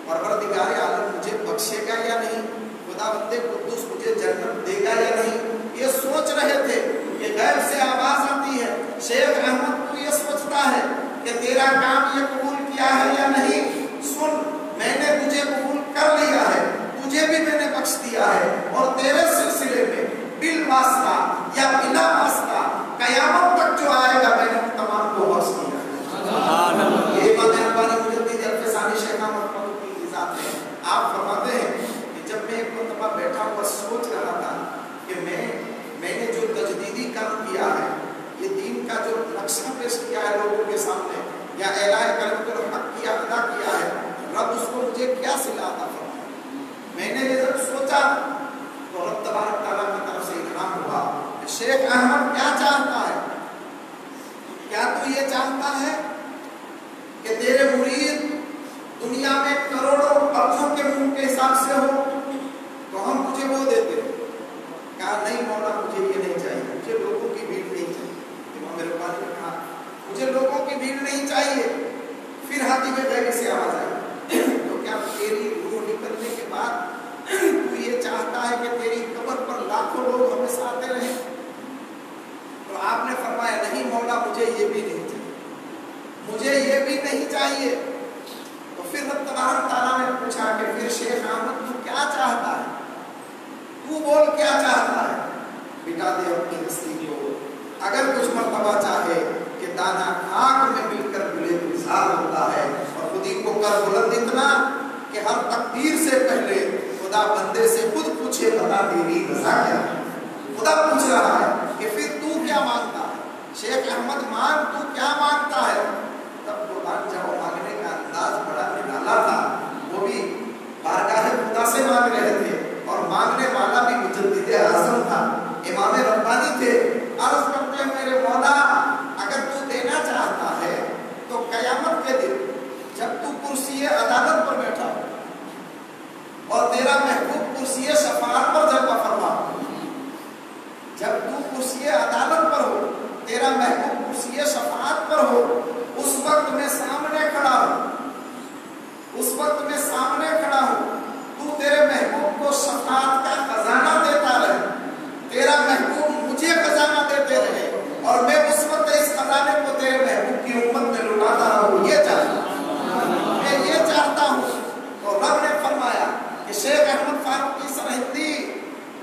परवरदिगार आलम मुझे बख्शेगा या नहीं, खुदावंद कुद्दूस मुझे जन्नत देगा या नहीं। ये सोच रहे थे कि गैब से आवाज आती है, शेख अहमद तू ये सोचता है कि तेरा काम ये कबूल किया है या नहीं, सुन मैंने तुझे कबूल कर लिया है, तुझे भी मैंने बख्श दिया है और तेरे सिलसिले में बिल वास्ता या बिना वास्ता कयामत तक जो आएगा मैंने तमाम को बख्श दिया है। ये इमाम रब्बानी मुजद्दिद अल-फसानी शेख अहमद फारूकी की जात है। आप फरमाते हैं कि जब मैं एक मरतबा बैठा हुआ सोच रहा था कि मैंने जो तजदीदी काम किया है, ये दीन का जो नक्शा पेश किया है लोगों के सामने या एलाए कलमतुल हक किया अदा किया है, रब उसको मुझे क्या सिला अता फरमाया। मैंने ये जब सोचा तो रब तबारक ताला की तरफ से इल्हाम हुआ कि शेख अहमद क्या चाहता है, क्या तू ये चाहता है कि तेरे मुरीद दुनिया में करोड़ों अरबों के मुंह के हिसाब से हो, तो हम तुझे वो देते। कहा नहीं मौला मुझे ये नहीं चाहिए, मुझे लोगों की भीड़ नहीं चाहिए। इमाम रब्बानी ने कहा मुझे लोगों की भीड़ नहीं चाहिए। फिर हाथी में गैब से आवाज आई तो क्या तेरी रूह निकलने के बाद तू ये चाहता है कि तेरी कब्र पर लाखों लोग हमेशा आते रहे? तो आपने फरमाया नहीं मौला मुझे ये भी नहीं चाहिए, मुझे ये भी नहीं चाहिए। तो फिर रब तबारक ताला ने पूछा कि फिर शेख अहमद तू क्या चाहता है, तू बोल क्या चाहता है। मिटा दे अपनी हस्ती को, अगर कुछ मर्तबा चाहे कि दाना खाक में मिलकर मिले गुलजार होता है और खुदी को कर बुलंद इतना कि हर तकदीर से पहले खुदा बंदे से खुद पूछे बता तेरी रज़ा क्या है। खुदा पूछ रहा है कि फिर तू क्या मांगता है। शेख अहमद मांग तू क्या मांगता है। तब कुर्बान जाओ मांगने का अंदाज बड़ा निराला था, वो भी बारगाह खुदा से मांग रहे थे और मांगने वाला भी मुजद्दिद आज़म था, इमाम रब्बानी थे। अर्ज करते हैं मेरे मौला अगर तू देना चाहता है तो कयामत के दिन जब तू कुर्सी अदालत पर बैठा हो और तेरा महबूब कुर्सी शफाअत पर जलवा फरमा, जब तू कुर्सी अदालत पर हो, तेरा महबूब कुर्सी शफाअत पर हो, उस वक्त मैं सामने खड़ा हूं, उस वक्त मैं सामने खड़ा हूं, तू तेरे महबूब को शफाअत का खजाना देता रहे, तेरा महबूब मुझे खजाना देते रहे और मैं उस वक्त इस खजाने को तेरे महबूब की उम्मत में लुटाता रहूं। ये चाहता मैं ये चाहता हूं। तो रब ने फरमाया कि शेख अहमद फारूकी सरहिंदी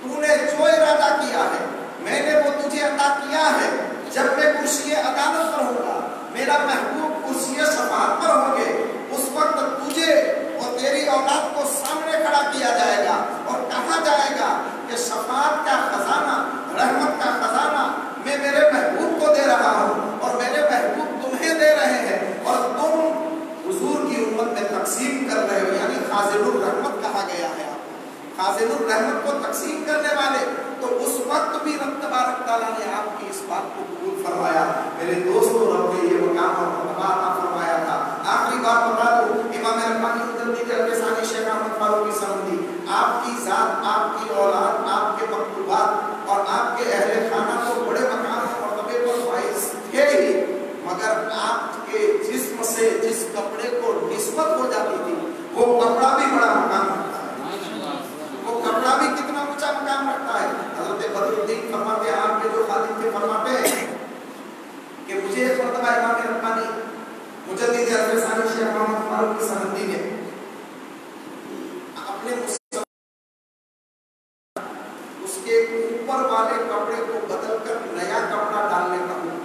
तूने जो इरादा किया है خازن الرحمت کو تقسیم کرنے والے، تو اس وقت بھی رب تبارک تعالیٰ نے آپ کی اس بات کو قبول فرمایا۔ میرے دوستو، رب نے یہ مقام اور مرتبہ عطا فرمایا تھا۔ آخری بات بتا دوں، امام ربانی مجدد الفسانی شیخ احمد فاروقی سندھی، آپ کی ذات، آپ کی اولاد، آپ کے مکتوبات اور آپ کے اہل خانہ کو بڑے مقام اور مرتبے پر فائز تھے ہی، مگر آپ کے جسم سے جس کپڑے کو نسبت ہو جاتی تھی وہ کپڑا بھی بڑا مقام رکھتا ہے، وہ کپڑا بھی کتنا اونچا مقام رکھتا ہے۔ حضرت بدر الدین فرماتے ہیں، آپ کے جو خادم تھے، فرماتے ہیں کہ مجھے ایک مرتبہ امام ربانی مجدد الفسانی شیخ محمد فاروقی سندھی نے اپنے اس کے اوپر والے کپڑے کو بدل کر نیا کپڑا ڈالنے کا حکم،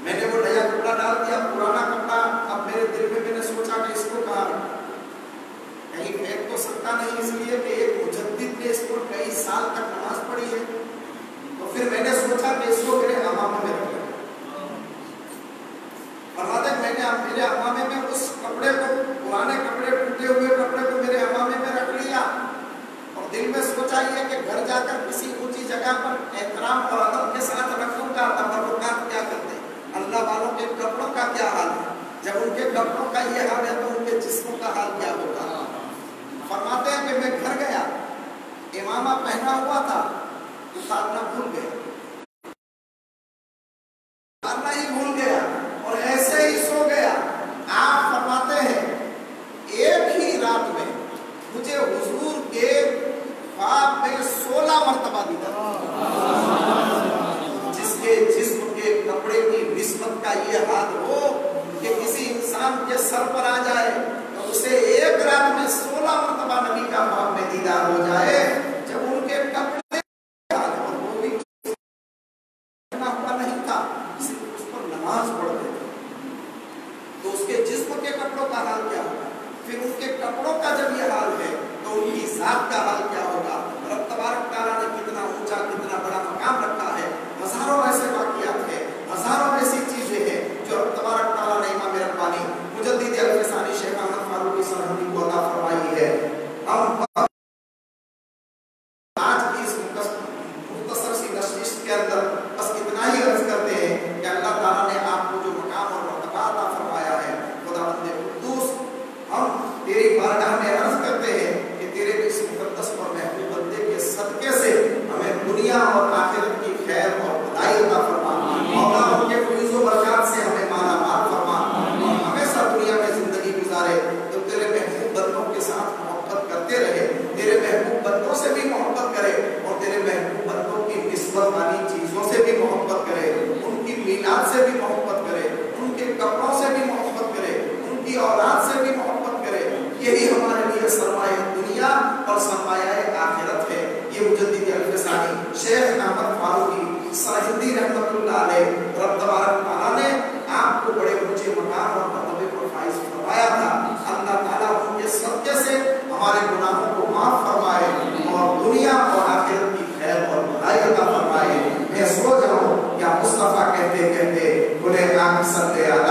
میں نے وہ نیا کپڑا ڈال دیا، پرانا کپڑا اب میرے دل میں، میں نے سوچا کہ اس کو کہاں کہیں پھینک تو سکتا نہیں، اس لیے کہ ایک مجدد نے اس کو کئی سال تک نماز پڑھی ہے، تو پھر میں نے سوچا کہ اس کو میرے امامے میں رکھ لوں۔ فرماتے ہیں میں نے میرے امامے میں اس کپڑے کو، پرانے کپڑے، ٹوٹے ہوئے کپڑے کو میرے امامے میں رکھ لیا، اور دل میں سوچا یہ کہ گھر جا کر کسی اونچی جگہ پر احترام اور ادب کے ساتھ رکھوں گا، تبرکات کیا کرتے ہیں، اللہ والوں کے کپڑوں کا کیا حال ہے، جب ان کے کپڑوں کا یہ حال ہے تو ان کے جسموں کا حال کیا ہوگا۔ فرماتے ہیں کہ میں گھر گیا، امامہ پہنا ہوا تھا، اتارنا بھول گیا، اتارنا ہی بھول گیا اور ایسے ہی سو گیا۔ آپ فرماتے ہیں ایک ہی رات میں مجھے حضور کے خواب میں 16 مرتبہ دیدار، جس کے جسم کے کپڑے کی نسبت کا یہ حال ہو کہ کسی انسان کے سر پر آ جائے تو اسے ایک رات میں 16 مرتبہ نبی کا خواب میں دیدار ہو جائے، جب ان کے کپڑے اور وہ بھی ہوا نہیں تھا، صرف اس پر نماز پڑھتے تھے، تو اس کے جسم کے کپڑوں کا حال کیا ہوگا، پھر ان کے کپڑوں کا جب یہ حال ہے تو ان کی ذات کا حال کیا ہوگا۔ رب تبارک تعالیٰ نے کتنا اونچا، کتنا بڑا مقام رکھا ہے۔ ہزاروں ایسے واقعات ہیں، ہزاروں ایسی چیزیں ہیں جو رب تبارک تعالیٰ نے امام ربانی مجدد الفسانی شیخ احمد فاروقی سندھی کو عطا فرمائی ہے۔ ہم آج کی اس مختصر سی نشست کے اندر بس اتنا ہی عرض کرتے ہیں کہ اللہ تعالیٰ نے آپ کو جو مقام اور مرتبہ عطا فرمایا ہے، خداوند قدوس، ہم تیری بارگاہ میں عرض کرتے ہیں کہ تیرے اس مقدس اور محبوب بندے کے صدقے سے ہمیں دنیا اور آخرت کی خیر اور بھلائی عطا فرما، مولا ان کے فیض و برکات سے ہمیں مالا مال فرما، اور ہمیشہ دنیا میں زندگی گزارے تو تیرے محبوب بندوں کے ساتھ محبت کرتے رہے، تیرے محبوب بندوں سے بھی محبت کرے، اور تیرے محبوب بندوں کی نسبت والی چیزوں سے بھی محبت کرے، ان کی میلاد سے بھی محبت کرے، ان کے کپڑوں سے بھی محبت کرے، ان کی اولاد سے بھی محبت کرے۔ یہی ہمارے لیے سرمایہ دنیا اور سرمایہ آخرت ہے۔ یہ مجدد الفسانی شیخ احمد فاروقی سندھی رحمۃ اللہ علیہ، رب تبارک تعالیٰ نے آپ کو بڑے اونچے مقام اور مرتبے پر فائز فرمایا تھا۔ اللہ تعالیٰ ان کے صدقے سے ہمارے گناہوں کو معاف فرمائے اور دنیا اور آخرت کی خیر اور بھلائی عطا فرمائے۔ میں سو جاؤں یا مصطفیٰ کہتے کہتے بولے آمین صلی اللہ